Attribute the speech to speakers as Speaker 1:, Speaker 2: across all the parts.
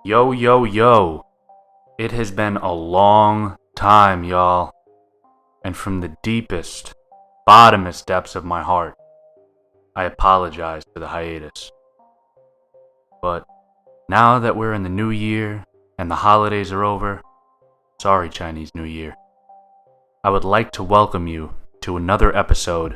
Speaker 1: Yo, yo, yo. It has been a long time, y'all. And from the deepest, bottomest depths of my heart, I apologize for the hiatus. But now that we're in the new year and the holidays are over, sorry Chinese New Year, I would like to welcome you to another episode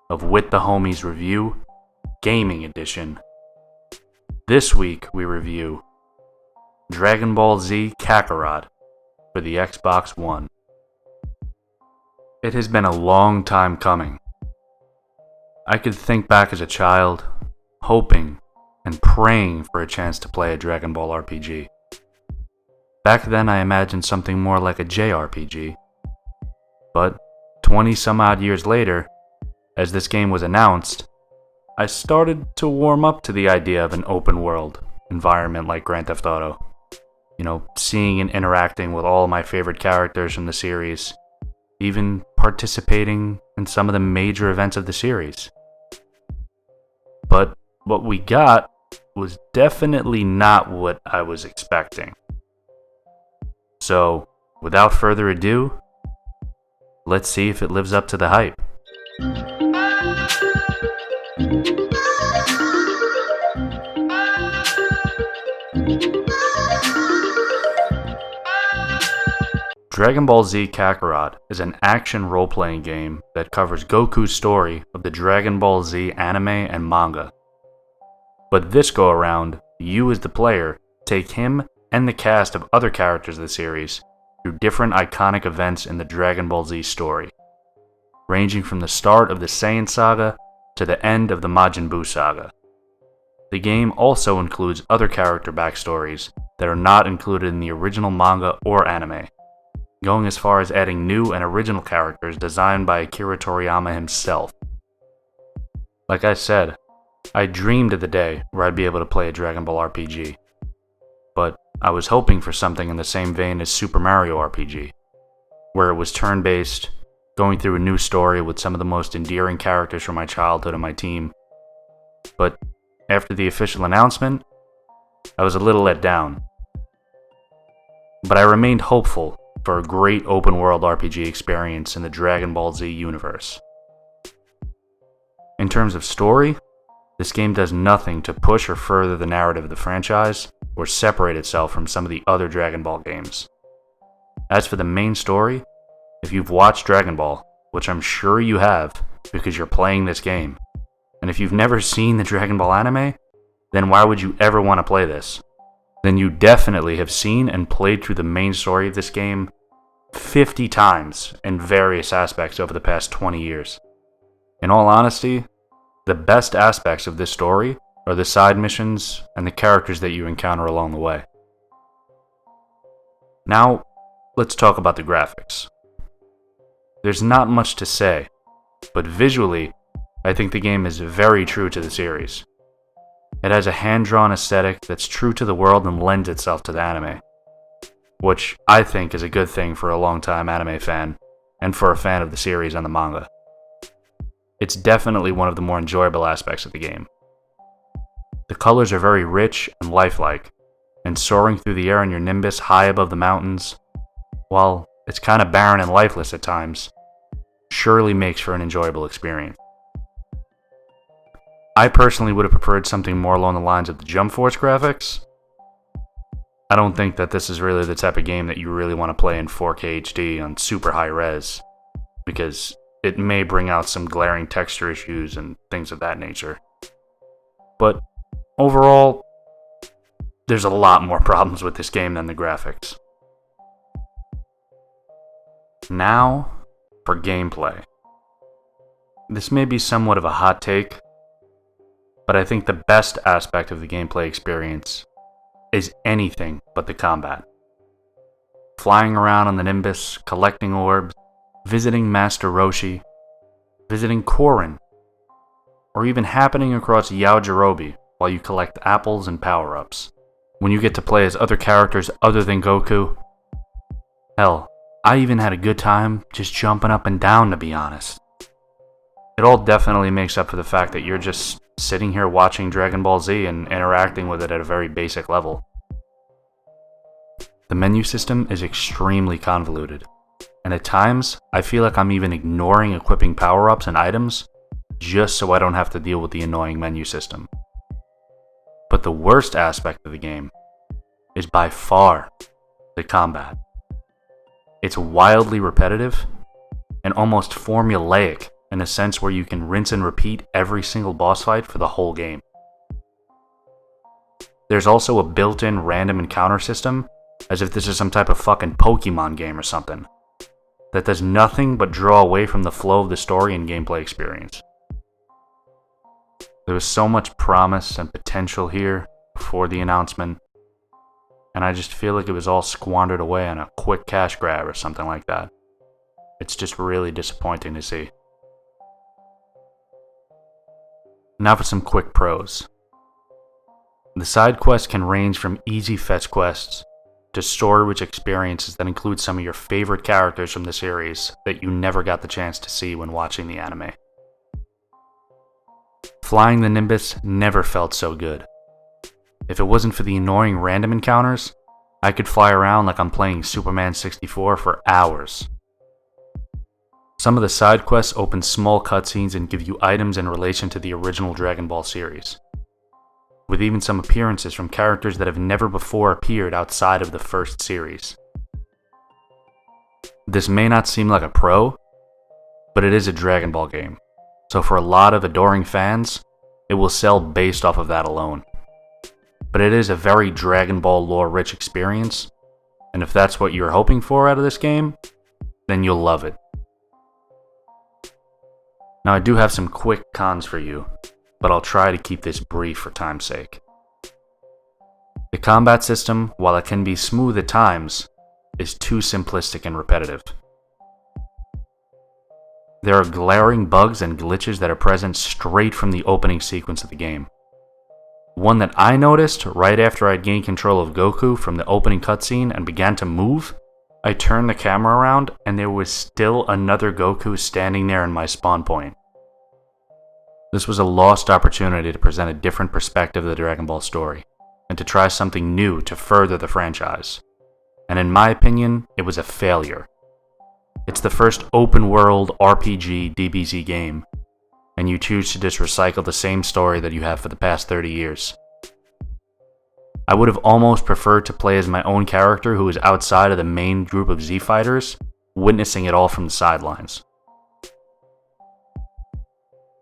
Speaker 1: of With the Homies Review, Gaming Edition. This week we review Dragon Ball Z Kakarot for the Xbox One. It has been a long time coming. I could think back as a child, hoping and praying for a chance to play a Dragon Ball RPG. Back then I imagined something more like a JRPG. But 20 some odd years later, as this game was announced, I started to warm up to the idea of an open world environment like Grand Theft Auto. Seeing and interacting with all of my favorite characters from the series, even participating in some of the major events of the series. But what we got was definitely not what I was expecting. So, without further ado, let's see if it lives up to the hype. Dragon Ball Z Kakarot is an action role-playing game that covers Goku's story of the Dragon Ball Z anime and manga. But this go-around, you as the player take him and the cast of other characters of the series through different iconic events in the Dragon Ball Z story, ranging from the start of the Saiyan saga to the end of the Majin Buu saga. The game also includes other character backstories that are not included in the original manga or anime, going as far as adding new and original characters designed by Akira Toriyama himself. Like I said, I dreamed of the day where I'd be able to play a Dragon Ball RPG, but I was hoping for something in the same vein as Super Mario RPG, where it was turn-based, going through a new story with some of the most endearing characters from my childhood on my team. But after the official announcement, I was a little let down. But I remained hopeful for a great open-world RPG experience in the Dragon Ball Z universe. In terms of story, this game does nothing to push or further the narrative of the franchise or separate itself from some of the other Dragon Ball games. As for the main story, if you've watched Dragon Ball, which I'm sure you have because you're playing this game, and if you've never seen the Dragon Ball anime, then why would you ever want to play this? Then you definitely have seen and played through the main story of this game 50 times in various aspects over the past 20 years. In all honesty, the best aspects of this story are the side missions and the characters that you encounter along the way. Now, let's talk about the graphics. There's not much to say, but visually, I think the game is very true to the series. It has a hand-drawn aesthetic that's true to the world and lends itself to the anime, which I think is a good thing for a long-time anime fan, and for a fan of the series and the manga. It's definitely one of the more enjoyable aspects of the game. The colors are very rich and lifelike, and soaring through the air in your Nimbus high above the mountains, while it's kind of barren and lifeless at times, surely makes for an enjoyable experience. I personally would have preferred something more along the lines of the Jump Force graphics. I don't think that this is really the type of game that you really want to play in 4K HD on super high res, because it may bring out some glaring texture issues and things of that nature. But overall, there's a lot more problems with this game than the graphics. Now, for gameplay. This may be somewhat of a hot take, but I think the best aspect of the gameplay experience is anything but the combat. Flying around on the Nimbus, collecting orbs, visiting Master Roshi, visiting Korin, or even happening across Yaojirobe while you collect apples and power-ups. When you get to play as other characters other than Goku. Hell, I even had a good time just jumping up and down, to be honest. It all definitely makes up for the fact that you're just sitting here watching Dragon Ball Z and interacting with it at a very basic level. The menu system is extremely convoluted, and at times, I feel like I'm even ignoring equipping power-ups and items just so I don't have to deal with the annoying menu system. But the worst aspect of the game is by far the combat. It's wildly repetitive and almost formulaic in a sense where you can rinse and repeat every single boss fight for the whole game. There's also a built-in random encounter system, as if this is some type of fucking Pokemon game or something, that does nothing but draw away from the flow of the story and gameplay experience. There was so much promise and potential here before the announcement, and I just feel like it was all squandered away on a quick cash grab or something like that. It's just really disappointing to see. Now for some quick pros. The side quests can range from easy fetch quests to story-rich experiences that include some of your favorite characters from the series that you never got the chance to see when watching the anime. Flying the Nimbus never felt so good. If it wasn't for the annoying random encounters, I could fly around like I'm playing Superman 64 for hours. Some of the side quests open small cutscenes and give you items in relation to the original Dragon Ball series, with even some appearances from characters that have never before appeared outside of the first series. This may not seem like a pro, but it is a Dragon Ball game, so for a lot of adoring fans, it will sell based off of that alone. But it is a very Dragon Ball lore-rich experience, and if that's what you're hoping for out of this game, then you'll love it. Now I do have some quick cons for you, but I'll try to keep this brief for time's sake. The combat system, while it can be smooth at times, is too simplistic and repetitive. There are glaring bugs and glitches that are present straight from the opening sequence of the game. One that I noticed right after I'd gained control of Goku from the opening cutscene and began to move, I turned the camera around and there was still another Goku standing there in my spawn point. This was a lost opportunity to present a different perspective of the Dragon Ball story, and to try something new to further the franchise. And in my opinion, it was a failure. It's the first open-world RPG DBZ game, and you choose to just recycle the same story that you have for the past 30 years. I would have almost preferred to play as my own character who is outside of the main group of Z fighters, witnessing it all from the sidelines.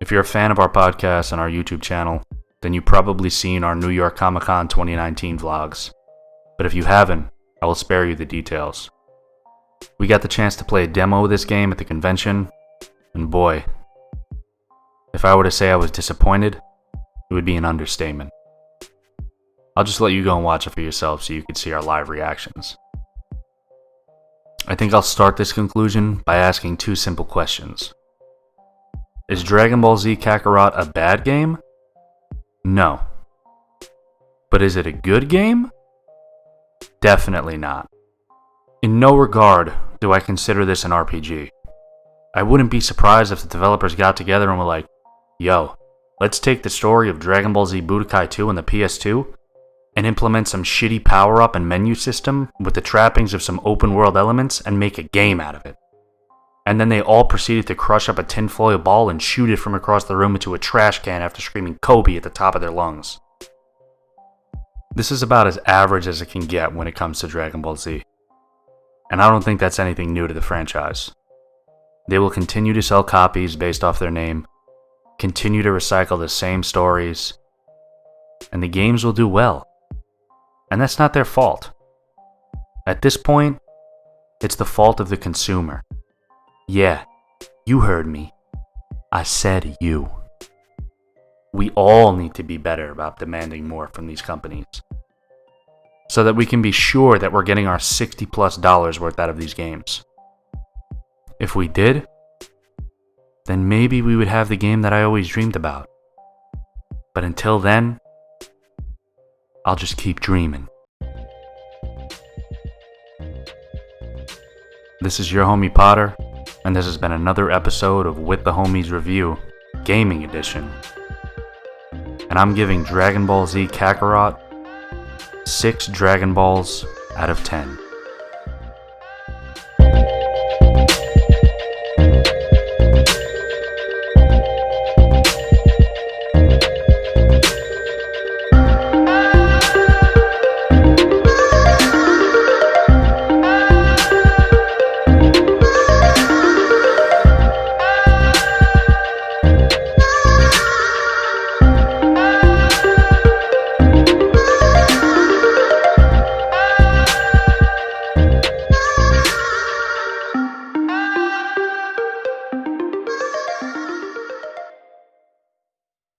Speaker 1: If you're a fan of our podcast and our YouTube channel, then you've probably seen our New York Comic Con 2019 vlogs. But if you haven't, I will spare you the details. We got the chance to play a demo of this game at the convention, and boy, if I were to say I was disappointed, it would be an understatement. I'll just let you go and watch it for yourself so you can see our live reactions. I think I'll start this conclusion by asking two simple questions. Is Dragon Ball Z Kakarot a bad game? No. But is it a good game? Definitely not. In no regard do I consider this an RPG. I wouldn't be surprised if the developers got together and were like, yo, let's take the story of Dragon Ball Z Budokai 2 on the PS2 and implement some shitty power-up and menu system with the trappings of some open-world elements and make a game out of it. And then they all proceeded to crush up a tinfoil ball and shoot it from across the room into a trash can after screaming Kobe at the top of their lungs. This is about as average as it can get when it comes to Dragon Ball Z. And I don't think that's anything new to the franchise. They will continue to sell copies based off their name, continue to recycle the same stories, and the games will do well. And that's not their fault. At this point, it's the fault of the consumer. Yeah, you heard me. I said you. We all need to be better about demanding more from these companies, so that we can be sure that we're getting our $60+ worth out of these games. If we did, then maybe we would have the game that I always dreamed about. But until then, I'll just keep dreaming. This is your homie Potter, and this has been another episode of With the Homies Review, Gaming Edition. And I'm giving Dragon Ball Z Kakarot 6 Dragon Balls out of 10.